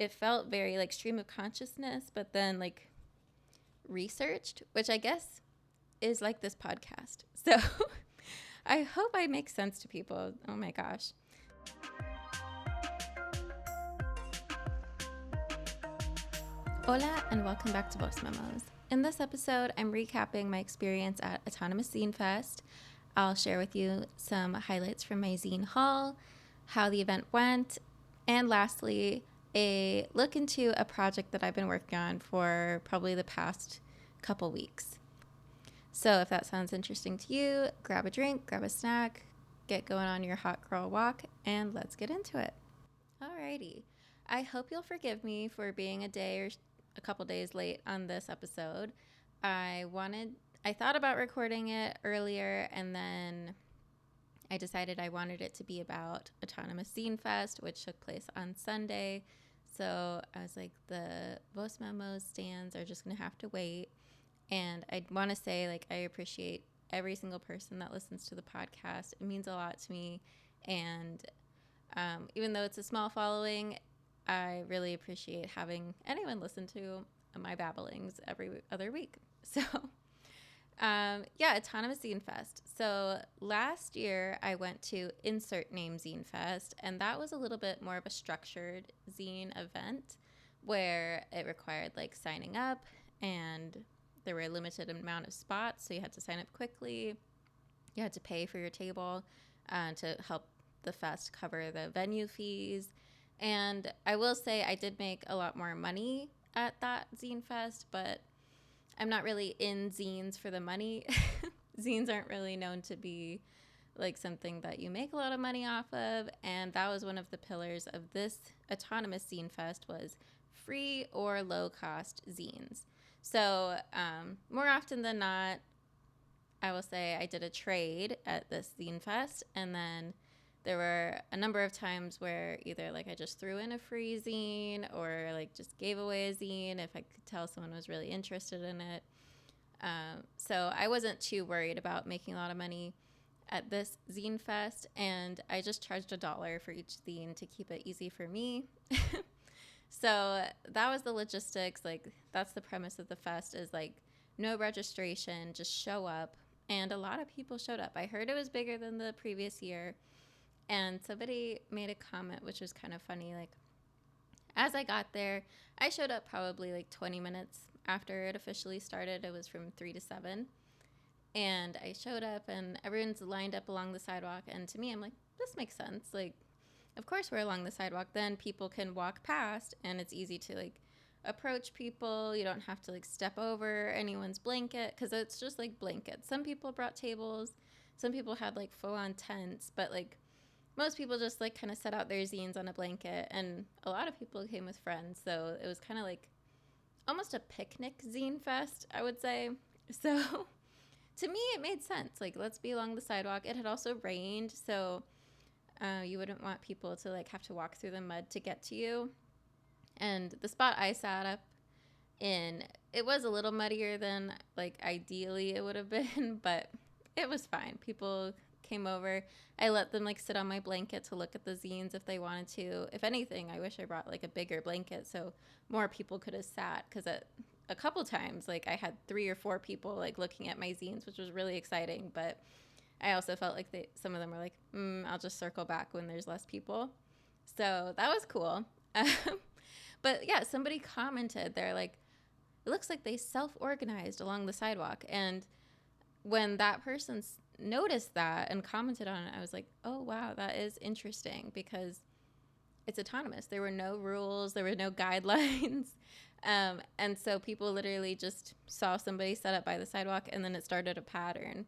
it felt very like stream of consciousness, but then like researched, which I guess is like this podcast. So I hope I make sense to people. Oh my gosh. Hola and welcome back to Voice Memos. In this episode, I'm recapping my experience at Autonomous Zine Fest. I'll share with you some highlights from my zine haul, how the event went, and lastly, a look into a project that I've been working on for probably the past couple weeks. So if that sounds interesting to you, grab a drink, grab a snack, get going on your hot girl walk, and let's get into it. Alrighty. I hope you'll forgive me for being a day or a couple days late on this episode. I thought about recording it earlier, and then I decided I wanted it to be about Autonomous Zine Fest, which took place on Sunday. So I was like, the Voice Memos stands are just going to have to wait. And I want to say, like, I appreciate every single person that listens to the podcast. It means a lot to me. And even though it's a small following, I really appreciate having anyone listen to my babblings every other week. So, Autonomous Zine Fest. So last year I went to Insert Name Zine Fest, and that was a little bit more of a structured zine event where it required like signing up, and there were a limited amount of spots, so you had to sign up quickly. You had to pay for your table to help the fest cover the venue fees. And I will say I did make a lot more money at that zine fest, but I'm not really in zines for the money. Zines aren't really known to be like something that you make a lot of money off of, and that was one of the pillars of this Autonomous Zine Fest was free or low-cost zines. So more often than not, I will say I did a trade at this Zine Fest, and then there were a number of times where either like I just threw in a free zine or like just gave away a zine if I could tell someone was really interested in it. So I wasn't too worried about making a lot of money at this Zine Fest, and I just charged $1 for each zine to keep it easy for me. So that was the logistics. Like, that's the premise of the fest is like no registration, just show up. And a lot of people showed up. I heard it was bigger than the previous year. And somebody made a comment, which was kind of funny. Like, as I got there, I showed up probably like 20 minutes after it officially started. It was from 3 to 7. And I showed up, and everyone's lined up along the sidewalk. And to me, I'm like, this makes sense. Like, of course we're along the sidewalk. Then people can walk past, and it's easy to, like, approach people. You don't have to, like, step over anyone's blanket because it's just, like, blankets. Some people brought tables. Some people had, like, full-on tents. But, like, most people just like kind of set out their zines on a blanket, and a lot of people came with friends, so it was kind of like almost a picnic zine fest, I would say. So to me it made sense, like, let's be along the sidewalk. It had also rained, so you wouldn't want people to like have to walk through the mud to get to you. And the spot I sat up in, it was a little muddier than like ideally it would have been, but it was fine. People came over. I let them like sit on my blanket to look at the zines if they wanted to. If anything, I wish I brought like a bigger blanket so more people could have sat, because a couple times like I had 3 or 4 people like looking at my zines, which was really exciting. But I also felt like some of them were like, I'll just circle back when there's less people. So that was cool. But yeah, somebody commented, they're like, it looks like they self-organized along the sidewalk. And when that person noticed that and commented on it, I was like, oh, wow, that is interesting, because it's autonomous. There were no rules. There were no guidelines. And so people literally just saw somebody set up by the sidewalk, and then it started a pattern.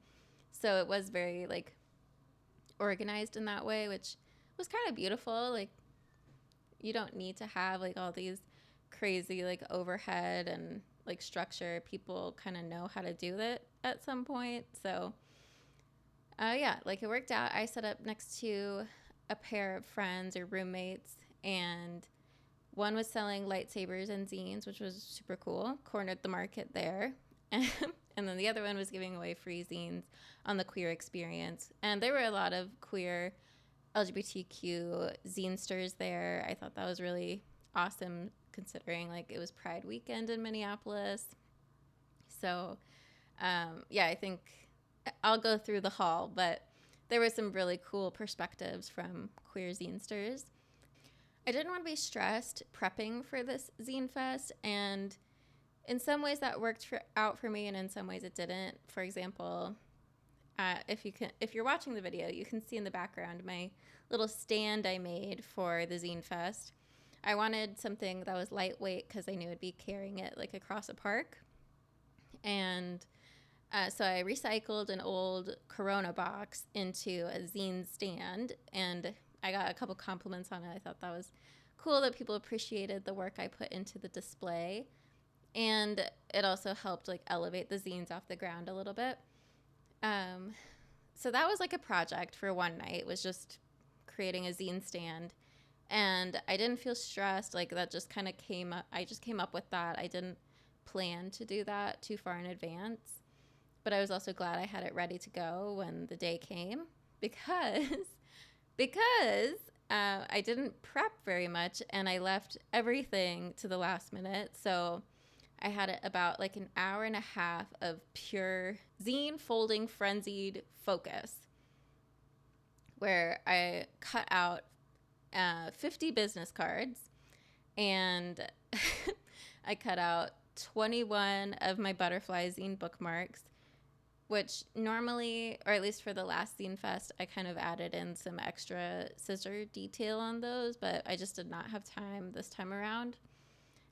So it was very, like, organized in that way, which was kind of beautiful. Like, you don't need to have, like, all these crazy, like, overhead and, like, structure. People kind of know how to do it at some point. So like, it worked out. I set up next to a pair of friends or roommates, and one was selling lightsabers and zines, which was super cool. Cornered the market there. And then the other one was giving away free zines on the queer experience. And there were a lot of queer LGBTQ zinesters there. I thought that was really awesome considering like it was Pride weekend in Minneapolis. So yeah, I think I'll go through the hall, but there were some really cool perspectives from queer zinesters. I didn't want to be stressed prepping for this Zine Fest, and in some ways that worked out for me, and in some ways it didn't. For example, if you're watching the video, you can see in the background my little stand I made for the Zine Fest. I wanted something that was lightweight because I knew I'd be carrying it like across a park, and so I recycled an old Corona box into a zine stand, and I got a couple compliments on it. I thought that was cool that people appreciated the work I put into the display, and it also helped like elevate the zines off the ground a little bit. So that was like a project for one night. It was just creating a zine stand, and I didn't feel stressed. Like that just kind of came up. I just came up with that. I didn't plan to do that too far in advance. But I was also glad I had it ready to go when the day came because I didn't prep very much and I left everything to the last minute. So I had about like an hour and a half of pure zine folding frenzied focus where I cut out 50 business cards and I cut out 21 of my butterfly zine bookmarks, which normally, or at least for the last Zine Fest, I kind of added in some extra scissor detail on those, but I just did not have time this time around.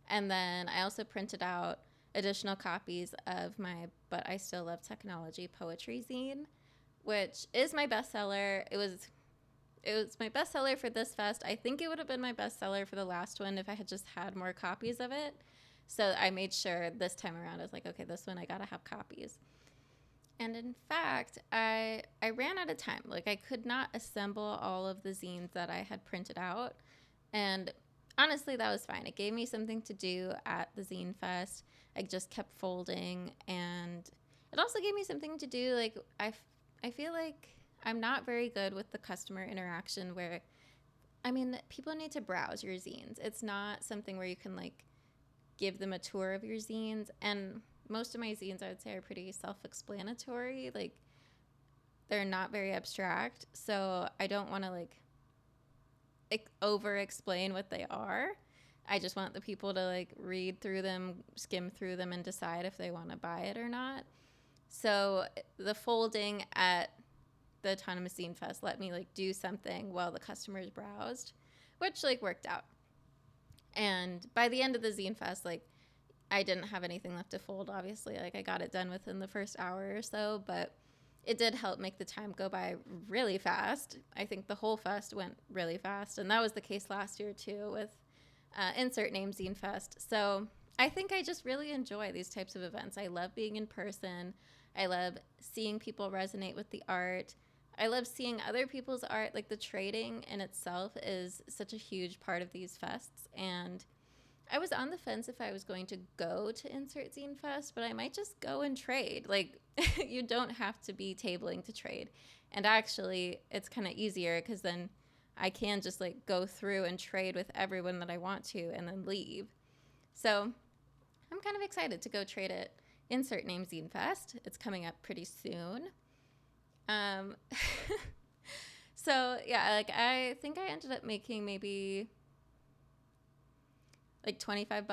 And then I also printed out additional copies of my But I Still Love Technology poetry zine, which is my bestseller. It was my bestseller for this fest. I think it would have been my bestseller for the last one if I had just had more copies of it. So I made sure this time around, I was like, okay, this one I gotta have copies. And in fact, I ran out of time. Like I could not assemble all of the zines that I had printed out. And honestly, that was fine. It gave me something to do at the Zine Fest. I just kept folding, and it also gave me something to do. Like I feel like I'm not very good with the customer interaction where, I mean, people need to browse your zines. It's not something where you can like give them a tour of your zines. And most of my zines, I would say, are pretty self-explanatory. Like, they're not very abstract. So I don't want to, like, over-explain what they are. I just want the people to, like, read through them, skim through them, and decide if they want to buy it or not. So the folding at the Autonomous Zine Fest let me, like, do something while the customers browsed, which, like, worked out. And by the end of the Zine Fest, like, I didn't have anything left to fold, obviously. Like, I got it done within the first hour or so, but it did help make the time go by really fast. I think the whole fest went really fast, and that was the case last year, too, with Insert Name Zine Fest. So I think I just really enjoy these types of events. I love being in person. I love seeing people resonate with the art. I love seeing other people's art. Like, the trading in itself is such a huge part of these fests, and I was on the fence if I was going to go to Insert Zine Fest, but I might just go and trade. Like, you don't have to be tabling to trade. And actually, it's kind of easier because then I can just, like, go through and trade with everyone that I want to and then leave. So I'm kind of excited to go trade at Insert Name Zine Fest. It's coming up pretty soon. So, yeah, like, I think I ended up making maybe like $25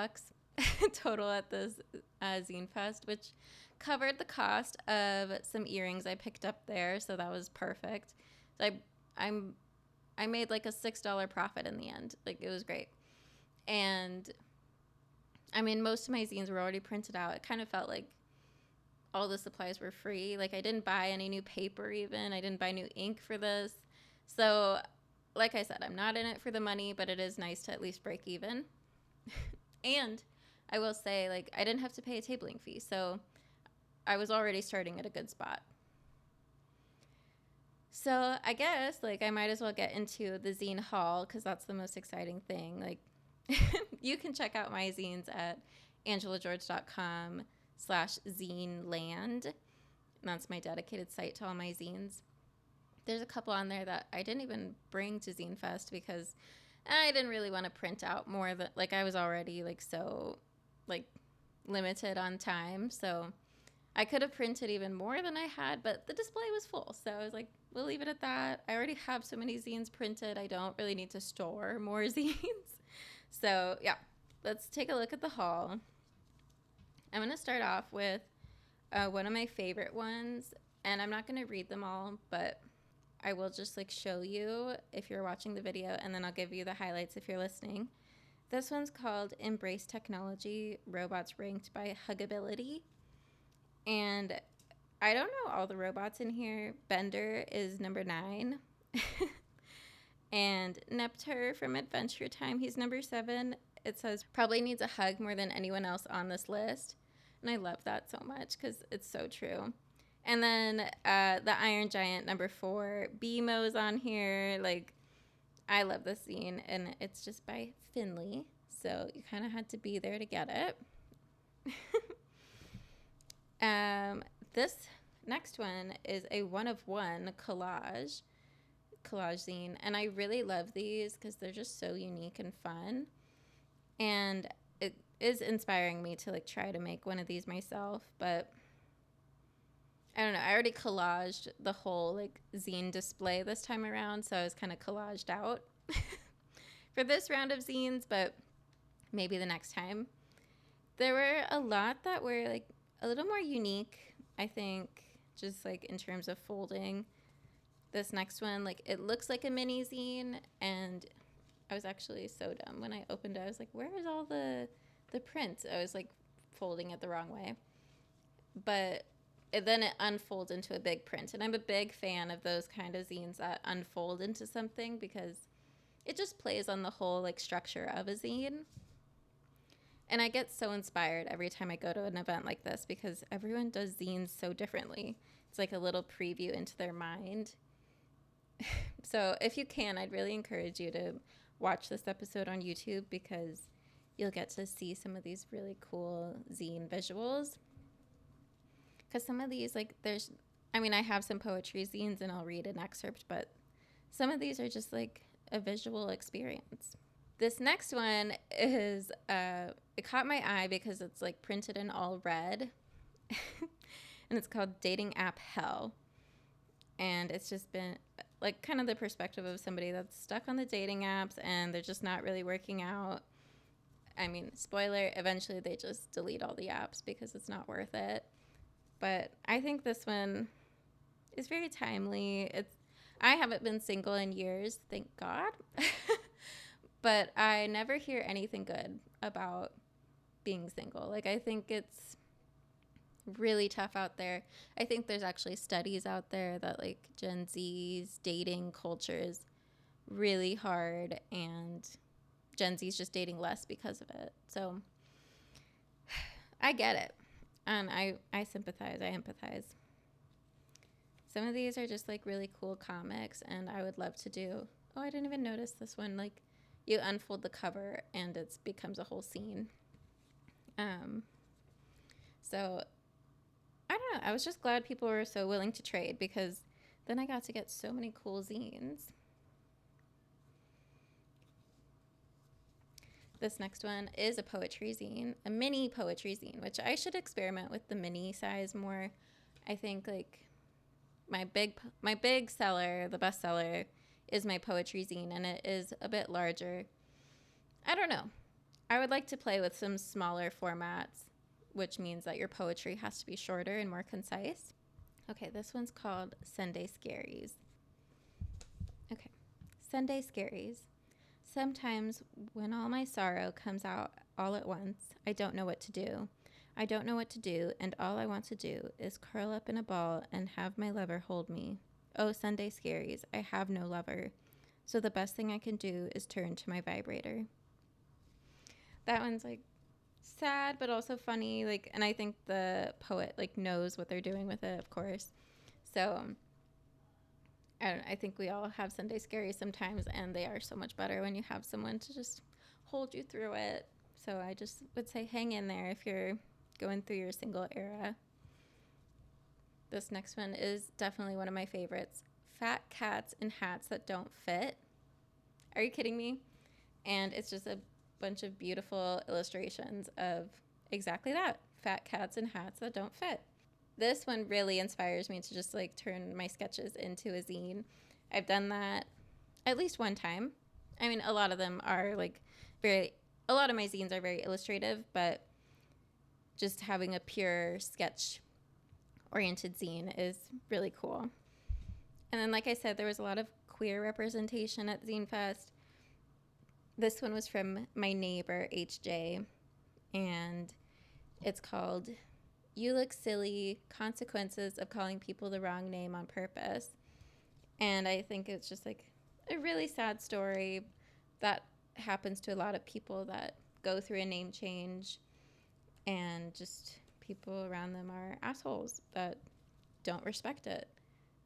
total at this Zine Fest, which covered the cost of some earrings I picked up there, so that was perfect. So I made like a $6 profit in the end. Like, it was great. And I mean, most of my zines were already printed out. It kind of felt like all the supplies were free. Like, I didn't buy any new paper even. I didn't buy new ink for this. So, like I said, I'm not in it for the money, but it is nice to at least break even. And I will say, like, I didn't have to pay a tabling fee, so I was already starting at a good spot. So I guess, like, I might as well get into the zine haul because that's the most exciting thing. Like, you can check out my zines at angelageorge.com/zineland. And that's my dedicated site to all my zines. There's a couple on there that I didn't even bring to Zine Fest because I didn't really want to print out more than, like, I was already like so like limited on time, so I could have printed even more than I had, but the display was full, so I was like, we'll leave it at that. I already have so many zines printed, I don't really need to store more zines. So yeah, let's take a look at the haul. I'm going to start off with one of my favorite ones, and I'm not going to read them all, but I will just like show you if you're watching the video, and then I'll give you the highlights if you're listening. This one's called Embrace Technology, Robots Ranked by Huggability. And I don't know all the robots in here. Bender is number 9. And Neptur from Adventure Time, he's number 7. It says, probably needs a hug more than anyone else on this list. And I love that so much because it's so true. And then the Iron Giant, number 4. BMO's on here. Like, I love this zine. And it's just by Finley. So you kind of had to be there to get it. This next one is a one-of-one collage zine, and I really love these because they're just so unique and fun, and it is inspiring me to like try to make one of these myself, but I don't know, I already collaged the whole like zine display this time around, so I was kind of collaged out for this round of zines, but maybe the next time. There were a lot that were like a little more unique, I think, just like in terms of folding. This next one, like, it looks like a mini zine, and I was actually so dumb when I opened it. I was like, where is all the print? I was like folding it the wrong way, but then it unfolds into a big print, and I'm a big fan of those kind of zines that unfold into something because it just plays on the whole like structure of a zine. And I get so inspired every time I go to an event like this because everyone does zines so differently. It's like a little preview into their mind. So if you can, I'd really encourage you to watch this episode on YouTube because you'll get to see some of these really cool zine visuals. Because some of these, like, I have some poetry zines and I'll read an excerpt, but some of these are just like a visual experience. This next one is, it caught my eye because it's like printed in all red. And it's called Dating App Hell. And it's just been like kind of the perspective of somebody that's stuck on the dating apps and they're just not really working out. I mean, spoiler, eventually they just delete all the apps because it's not worth it. But I think this one is very timely. I haven't been single in years, thank God. But I never hear anything good about being single. Like, I think it's really tough out there. I think there's actually studies out there that like Gen Z's dating culture is really hard and Gen Z's just dating less because of it. So I get it. And I sympathize. I empathize. Some of these are just like really cool comics and I would love to do. Oh, I didn't even notice this one. Like, you unfold the cover and it becomes a whole scene. So I don't know. I was just glad people were so willing to trade because then I got to get so many cool zines. This next one is a poetry zine, a mini poetry zine, which I should experiment with the mini size more. I think like my big seller, the best seller, is my poetry zine, and it is a bit larger. I don't know. I would like to play with some smaller formats, which means that your poetry has to be shorter and more concise. Okay, this one's called Sunday Scaries. Okay, Sunday Scaries. Sometimes when all my sorrow comes out all at once, I don't know what to do. I don't know what to do, and all I want to do is curl up in a ball and have my lover hold me. Oh, Sunday Scaries, I have no lover. So the best thing I can do is turn to my vibrator. That one's like sad but also funny, like, and I think the poet like knows what they're doing with it, of course. So I think we all have Sunday Scaries sometimes, and they are so much better when you have someone to just hold you through it. So I just would say hang in there if you're going through your single era. This next one is definitely one of my favorites. Fat Cats in Hats That Don't Fit. Are you kidding me? And it's just a bunch of beautiful illustrations of exactly that, fat cats in hats that don't fit. This one really inspires me to just like turn my sketches into a zine. I've done that at least one time. I mean, a lot of them are like a lot of my zines are very illustrative, but just having a pure sketch oriented zine is really cool. And then, like I said, there was a lot of queer representation at Zine Fest. This one was from my neighbor, HJ, and it's called You Look Silly, Consequences of Calling People the Wrong Name on Purpose. And I think it's just like a really sad story that happens to a lot of people that go through a name change, and just people around them are assholes that don't respect it.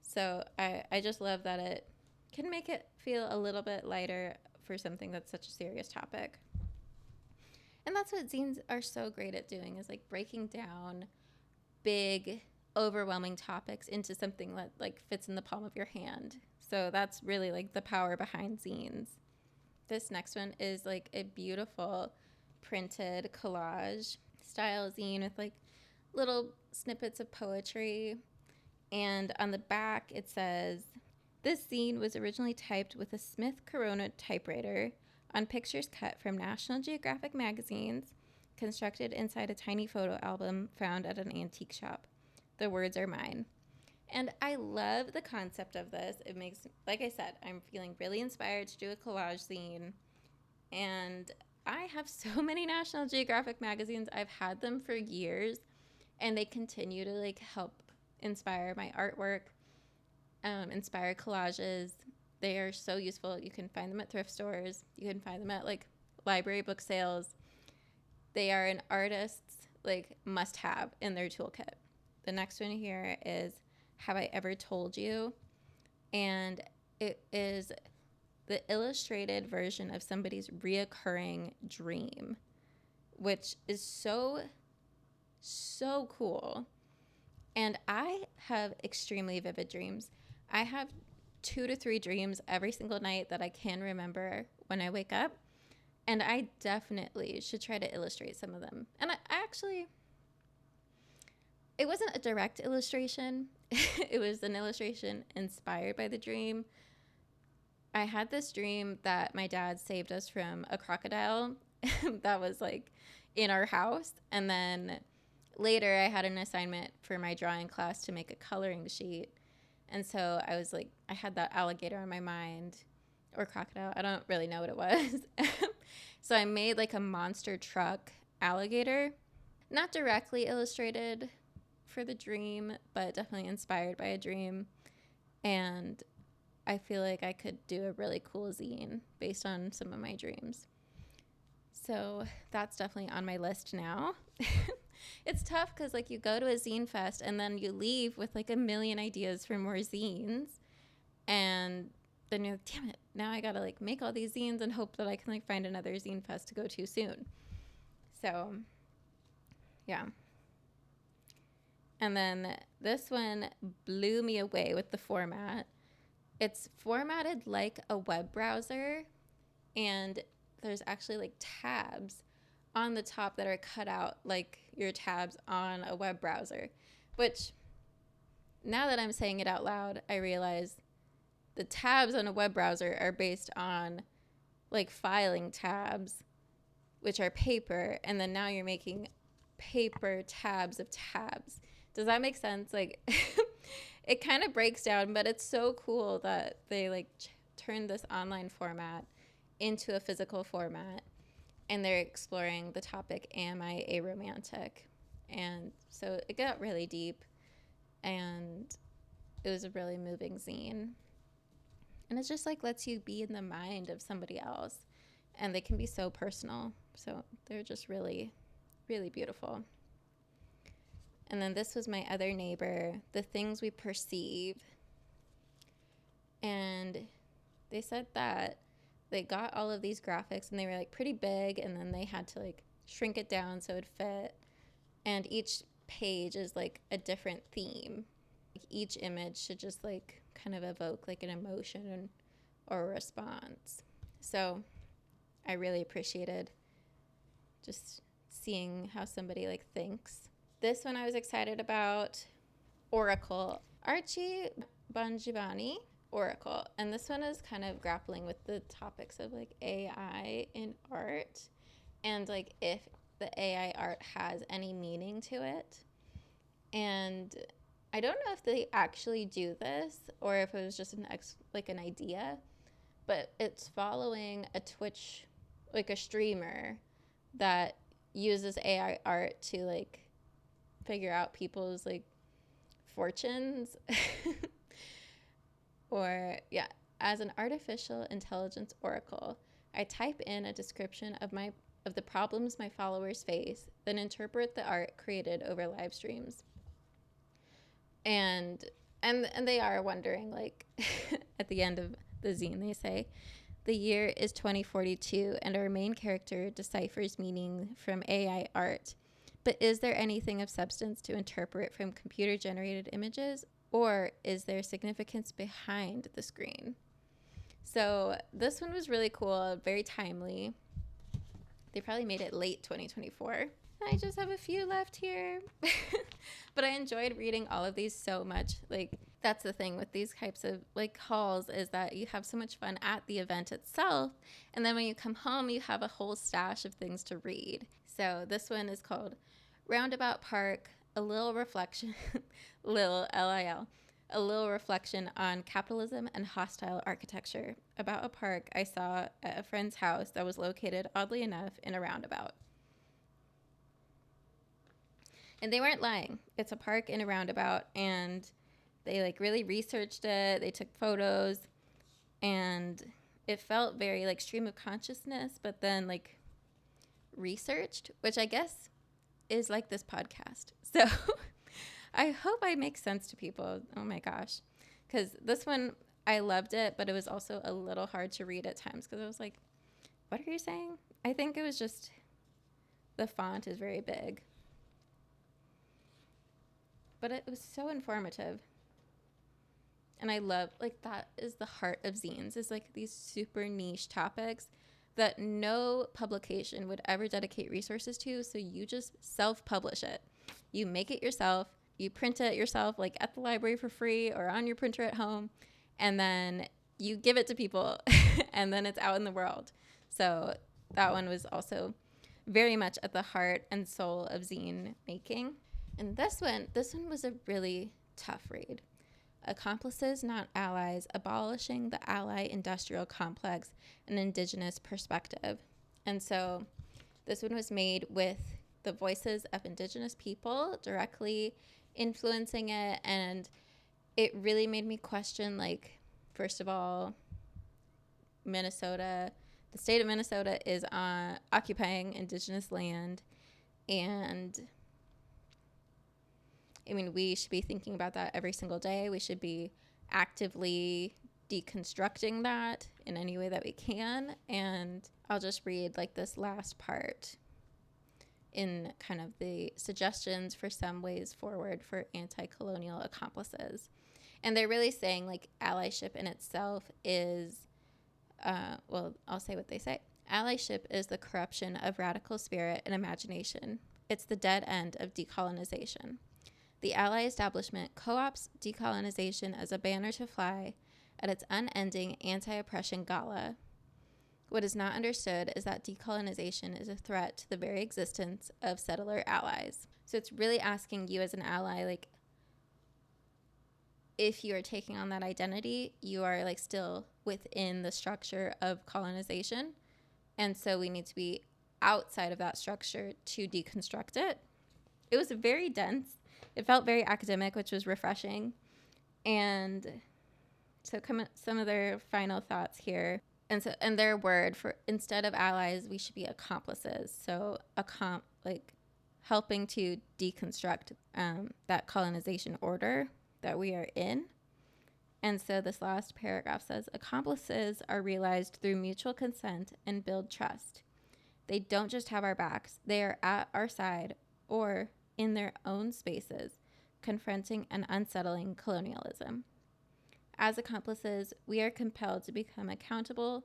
So I just love that it can make it feel a little bit lighter for something that's such a serious topic. And that's what zines are so great at doing, is like breaking down big, overwhelming topics into something that like fits in the palm of your hand. So that's really like the power behind zines. This next one is like a beautiful printed collage style zine with like little snippets of poetry. And on the back it says, this zine was originally typed with a Smith Corona typewriter on pictures cut from National Geographic magazines, constructed inside a tiny photo album found at an antique shop. The words are mine. And I love the concept of this. It makes, like I said, I'm feeling really inspired to do a collage zine. And I have so many National Geographic magazines. I've had them for years, and they continue to like help inspire my artwork, inspire collages. They are so useful. You can find them at thrift stores. You can find them at like library book sales. They are an artist's like must have in their toolkit. The next one here is Have I Ever Told You? And it is the illustrated version of somebody's reoccurring dream, which is so cool. And I have extremely vivid dreams. I have 2 to 3 dreams every single night that I can remember when I wake up. And I definitely should try to illustrate some of them. And I actually, it wasn't a direct illustration. It was an illustration inspired by the dream. I had this dream that my dad saved us from a crocodile that was like in our house. And then later I had an assignment for my drawing class to make a coloring sheet. And so I was like, I had that alligator on my mind, or crocodile. I don't really know what it was. So I made like a monster truck alligator, not directly illustrated for the dream, but definitely inspired by a dream. And I feel like I could do a really cool zine based on some of my dreams. So that's definitely on my list now. It's tough because like you go to a zine fest and then you leave with like a million ideas for more zines, and then you're like, damn it, now I gotta like make all these zines and hope that I can like find another zine fest to go to soon. So yeah. And then this one blew me away with the format. It's formatted like a web browser, and there's actually like tabs on the top that are cut out like your tabs on a web browser, which now that I'm saying it out loud, I realize the tabs on a web browser are based on like filing tabs, which are paper, and then now you're making paper tabs of tabs. Does that make sense? Like it kind of breaks down, but it's so cool that they like turned this online format into a physical format, and they're exploring the topic, am I aromantic? And so it got really deep, and it was a really moving zine. And it just like lets you be in the mind of somebody else, and they can be so personal. So they're just really, really beautiful. And then this was my other neighbor, The Things We Perceive. And they said that they got all of these graphics and they were like pretty big, and then they had to like shrink it down so it fit. And each page is like a different theme. Like each image should just like kind of evoke like an emotion or a response. So I really appreciated just seeing how somebody like thinks. This one I was excited about, Oracle. Archie Bongiovanni, Oracle. And this one is kind of grappling with the topics of like AI in art and like if the AI art has any meaning to it. And I don't know if they actually do this or if it was just an idea, but it's following a Twitch, like a streamer that uses AI art to like figure out people's like fortunes. Or yeah, as an artificial intelligence oracle, I type in a description of the problems my followers face, then interpret the art created over live streams. And they are wondering, like, at the end of the zine, they say, the year is 2042, and our main character deciphers meaning from AI art. But is there anything of substance to interpret from computer-generated images, or is there significance behind the screen? So this one was really cool, very timely. They probably made it late 2024. I just have a few left here. But I enjoyed reading all of these so much. Like, that's the thing with these types of like hauls, is that you have so much fun at the event itself, and then when you come home you have a whole stash of things to read. So this one is called Roundabout Park, a little reflection, lil lil, a little reflection on capitalism and hostile architecture, about a park I saw at a friend's house that was located, oddly enough, in a roundabout. And they weren't lying. It's a park in a roundabout, and they like really researched it. They took photos, and it felt very like stream of consciousness, but then like researched, which I guess is like this podcast. So I hope I make sense to people. Oh my gosh. Because this one, I loved it, but it was also a little hard to read at times because I was like, what are you saying? I think it was just the font is very big. But it was so informative. And I love, like, that is the heart of zines, is like these super niche topics that no publication would ever dedicate resources to. So you just self-publish it. You make it yourself. You print it yourself, like at the library for free or on your printer at home. And then you give it to people and then it's out in the world. So that one was also very much at the heart and soul of zine making. And this one was a really tough read. Accomplices, Not Allies, Abolishing the Ally Industrial Complex, an Indigenous Perspective. And so this one was made with the voices of Indigenous people directly influencing it. And it really made me question, like, first of all, Minnesota, the state of Minnesota is occupying Indigenous land. And I mean, we should be thinking about that every single day. We should be actively deconstructing that in any way that we can. And I'll just read like this last part in kind of the suggestions for some ways forward for anti-colonial accomplices. And they're really saying like allyship in itself is, well, I'll say what they say. Allyship is the corruption of radical spirit and imagination. It's the dead end of decolonization. The ally establishment co-opts decolonization as a banner to fly at its unending anti-oppression gala. What is not understood is that decolonization is a threat to the very existence of settler allies. So it's really asking you as an ally, like, if you are taking on that identity, you are like still within the structure of colonization. And so we need to be outside of that structure to deconstruct it. It was very dense. It felt very academic, which was refreshing. And so some of their final thoughts here. And their word for, instead of allies, we should be accomplices. So like helping to deconstruct that colonization order that we are in. And so this last paragraph says, accomplices are realized through mutual consent and build trust. They don't just have our backs. They are at our side or in their own spaces, confronting and unsettling colonialism. As accomplices, we are compelled to become accountable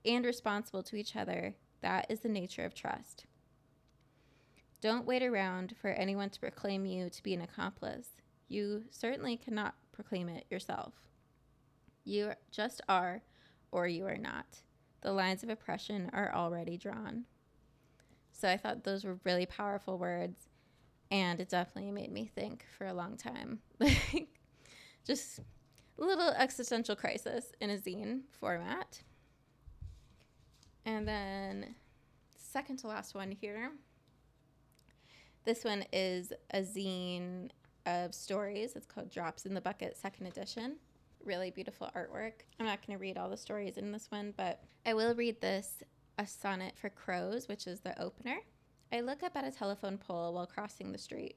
and responsible to each other. That is the nature of trust. Don't wait around for anyone to proclaim you to be an accomplice. You certainly cannot proclaim it yourself. You just are, or you are not. The lines of oppression are already drawn. So I thought those were really powerful words, and it definitely made me think for a long time. Just a little existential crisis in a zine format. And then second to last one here. This one is a zine of stories. It's called Drops in the Bucket, 2nd edition. Really beautiful artwork. I'm not going to read all the stories in this one, but I will read this, A Sonnet for Crows, which is the opener. I look up at a telephone pole while crossing the street.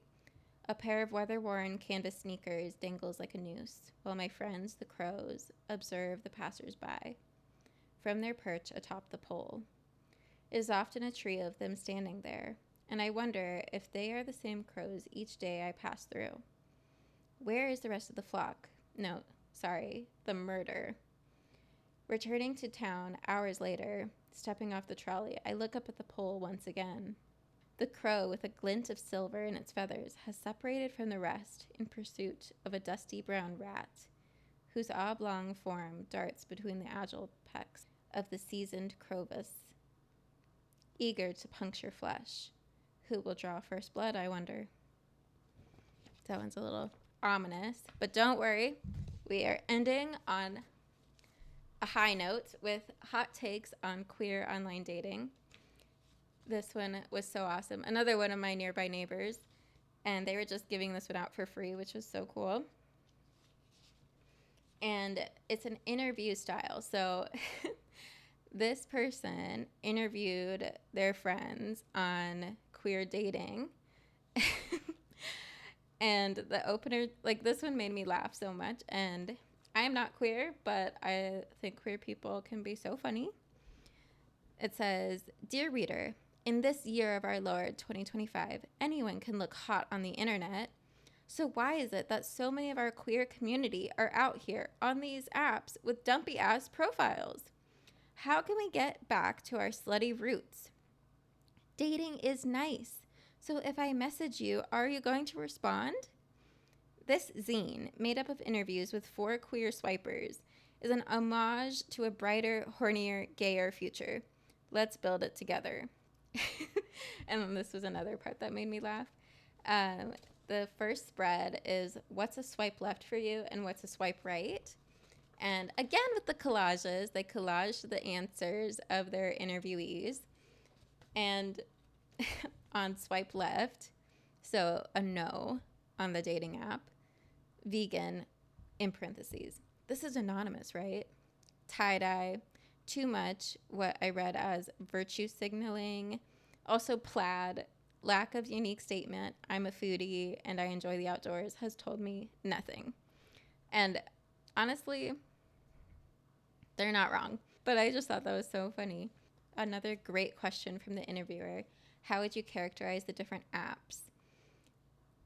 A pair of weather-worn canvas sneakers dangles like a noose, while my friends, the crows, observe the passers-by from their perch atop the pole. It is often a trio of them standing there, and I wonder if they are the same crows each day I pass through. Where is the rest of the flock? No, sorry, the murder. Returning to town hours later, stepping off the trolley, I look up at the pole once again. The crow, with a glint of silver in its feathers, has separated from the rest in pursuit of a dusty brown rat, whose oblong form darts between the agile pecks of the seasoned Crovus, eager to puncture flesh. Who will draw first blood, I wonder? That one's a little ominous, but don't worry. We are ending on a high note with hot takes on queer online dating. This one was so awesome. Another one of my nearby neighbors, and they were just giving this one out for free, which was so cool. And it's an interview style. So this person interviewed their friends on queer dating. And the opener, like, this one made me laugh so much. And I am not queer, but I think queer people can be so funny. It says, Dear reader, in this year of our Lord, 2025, anyone can look hot on the internet. So why is it that so many of our queer community are out here on these apps with dumpy ass profiles? How can we get back to our slutty roots? Dating is nice. So if I message you, are you going to respond? This zine, made up of interviews with 4 queer swipers, is an homage to a brighter, hornier, gayer future. Let's build it together. And then this was another part that made me laugh. The first spread is what's a swipe left for you and what's a swipe right. And again, with the collages, they collaged the answers of their interviewees. And on swipe left, so a no on the dating app, vegan in parentheses. This is anonymous, right? Tie-dye, too much, what I read as virtue signaling. Also plaid, lack of unique statement, I'm a foodie and I enjoy the outdoors, has told me nothing. And honestly, they're not wrong. But I just thought that was so funny. Another great question from the interviewer. How would you characterize the different apps?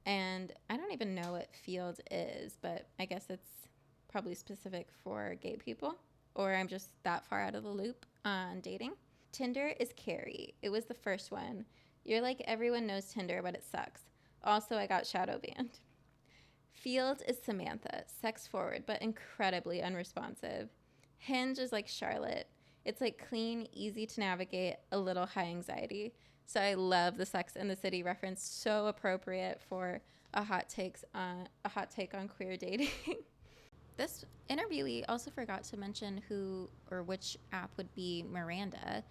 And I don't even know what Field is, but I guess it's probably specific for gay people, or I'm just that far out of the loop on dating. Tinder is Carrie. It was the first one. You're like, everyone knows Tinder, but it sucks. Also, I got shadow banned. Field is Samantha, sex forward, but incredibly unresponsive. Hinge is like Charlotte. It's like clean, easy to navigate, a little high anxiety. So I love the Sex and the City reference. So appropriate for a hot take on queer dating. This interviewee also forgot to mention who or which app would be Miranda.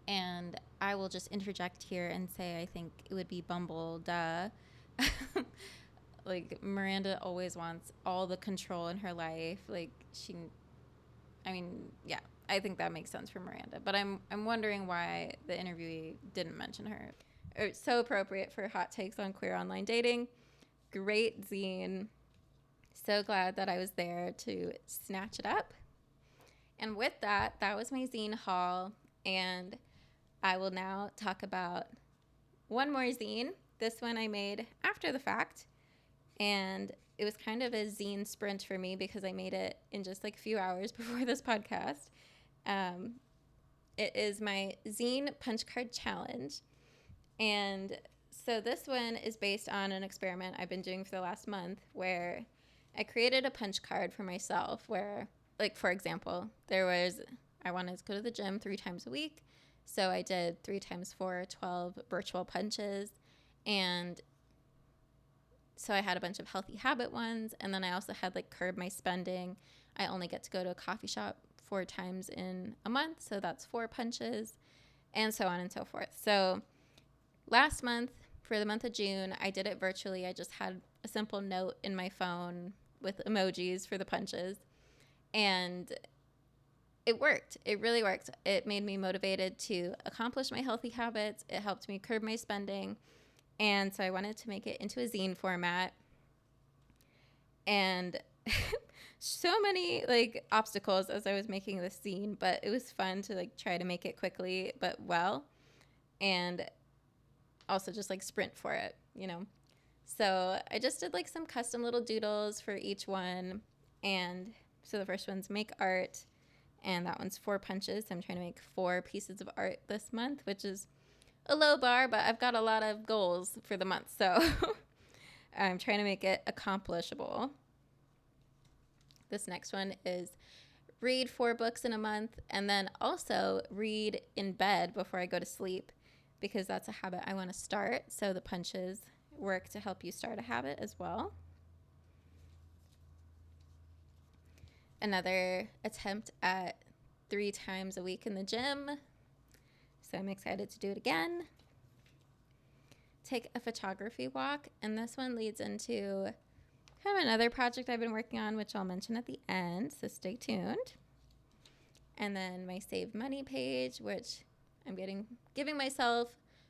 And I will just interject here and say I think it would be Bumble, duh. Like, Miranda always wants all the control in her life. Like, yeah, I think that makes sense for Miranda. But I'm wondering why the interviewee didn't mention her. It's so appropriate for hot takes on queer online dating. Great zine. So glad that I was there to snatch it up. And with that, that was my zine haul. And I will now talk about one more zine. This one I made after the fact. And it was kind of a zine sprint for me because I made it in just like a few hours before this podcast. It is my zine punch card challenge. And so this one is based on an experiment I've been doing for the last month where I created a punch card for myself where, like, for example, I wanted to go to the gym 3 times a week. So I did 3 times 4, 12 virtual punches. And so I had a bunch of healthy habit ones. And then I also had like curb my spending. I only get to go to a coffee shop 4 times in a month. So that's 4 punches and so on and so forth. So last month, for the month of June, I did it virtually. I just had a simple note in my phone with emojis for the punches. And it worked. It really worked. It made me motivated to accomplish my healthy habits. It helped me curb my spending. And so I wanted to make it into a zine format. And so many like obstacles as I was making this zine, but it was fun to like try to make it quickly but well. And also just like sprint for it, you know? So I just did like some custom little doodles for each one. And so the first one's make art, and that one's 4 punches. So I'm trying to make 4 pieces of art this month, which is a low bar, but I've got a lot of goals for the month. So I'm trying to make it accomplishable. This next one is read 4 books in a month, and then also read in bed before I go to sleep, because that's a habit I want to start. So the punches work to help you start a habit as well. Another attempt at 3 times a week in the gym. So I'm excited to do it again. Take a photography walk. And this one leads into kind of another project I've been working on, which I'll mention at the end. So stay tuned. And then my save money page, which I'm giving myself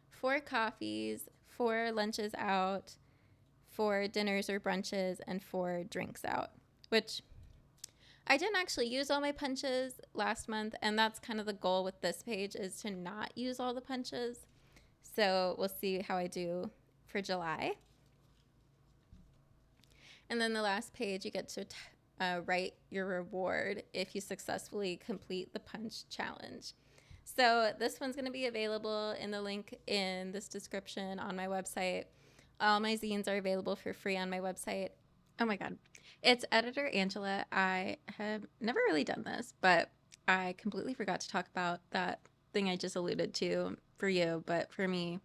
4 coffees, 4 lunches out, 4 dinners or brunches, and 4 drinks out, which I didn't actually use all my punches last month, and that's kind of the goal with this page, is to not use all the punches. So we'll see how I do for July. And then the last page, you get to write your reward if you successfully complete the punch challenge. So this one's going to be available in the link in this description on my website. All my zines are available for free on my website. Oh my God. It's editor Angela. I have never really done this, but I completely forgot to talk about that thing I just alluded to for you. But for me,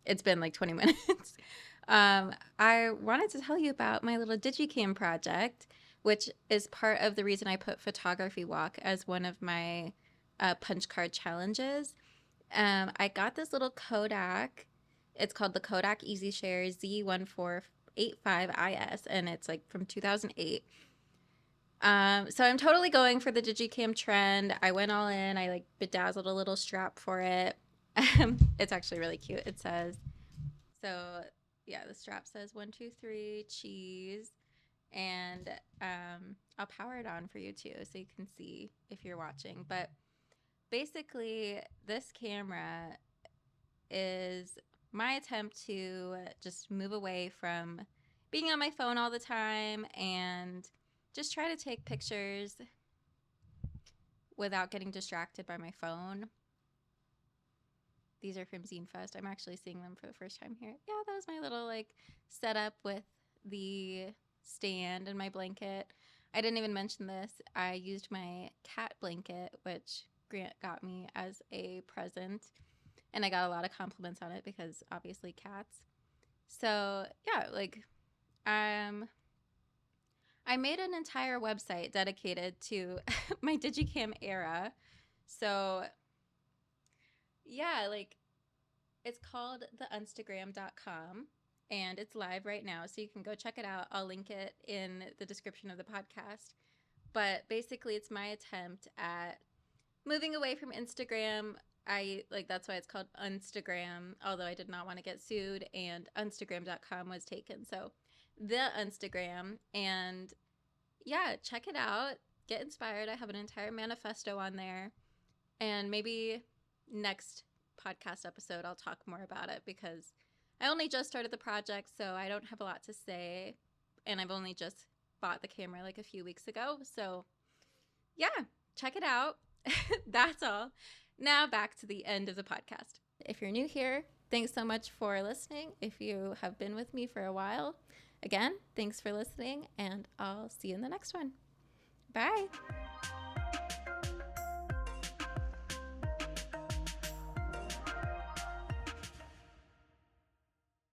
it's been like 20 minutes. I wanted to tell you about my little DigiCam project, which is part of the reason I put photography walk as one of my punch card challenges. I got this little Kodak. It's called the Kodak EasyShare Z1485IS, and it's like from 2008. So I'm totally going for the DigiCam trend. I went all in. I like bedazzled a little strap for it. It's actually really cute. It says, so yeah, the strap says 1, 2, 3 cheese, and I'll power it on for you too, so you can see if you're watching. But basically, this camera is my attempt to just move away from being on my phone all the time and just try to take pictures without getting distracted by my phone. These are from Zine Fest. I'm actually seeing them for the first time here. Yeah, that was my little like setup with the stand and my blanket. I didn't even mention this. I used my cat blanket, which Grant got me as a present, and I got a lot of compliments on it because obviously cats. So yeah, like I made an entire website dedicated to my DigiCam era. So yeah, like it's called theinstagram.com, and it's live right now, so you can go check it out. I'll link it in the description of the podcast. But basically, it's my attempt at moving away from Instagram. That's why it's called Instagram, although I did not want to get sued, and Instagram.com was taken. So the Instagram, and yeah, check it out. Get inspired. I have an entire manifesto on there, and maybe next podcast episode I'll talk more about it, because I only just started the project, so I don't have a lot to say, and I've only just bought the camera like a few weeks ago. So yeah, check it out. That's all. Now back to the end of the podcast. If you're new here, thanks so much for listening. If you have been with me for a while, again, thanks for listening, and I'll see you in the next one. Bye.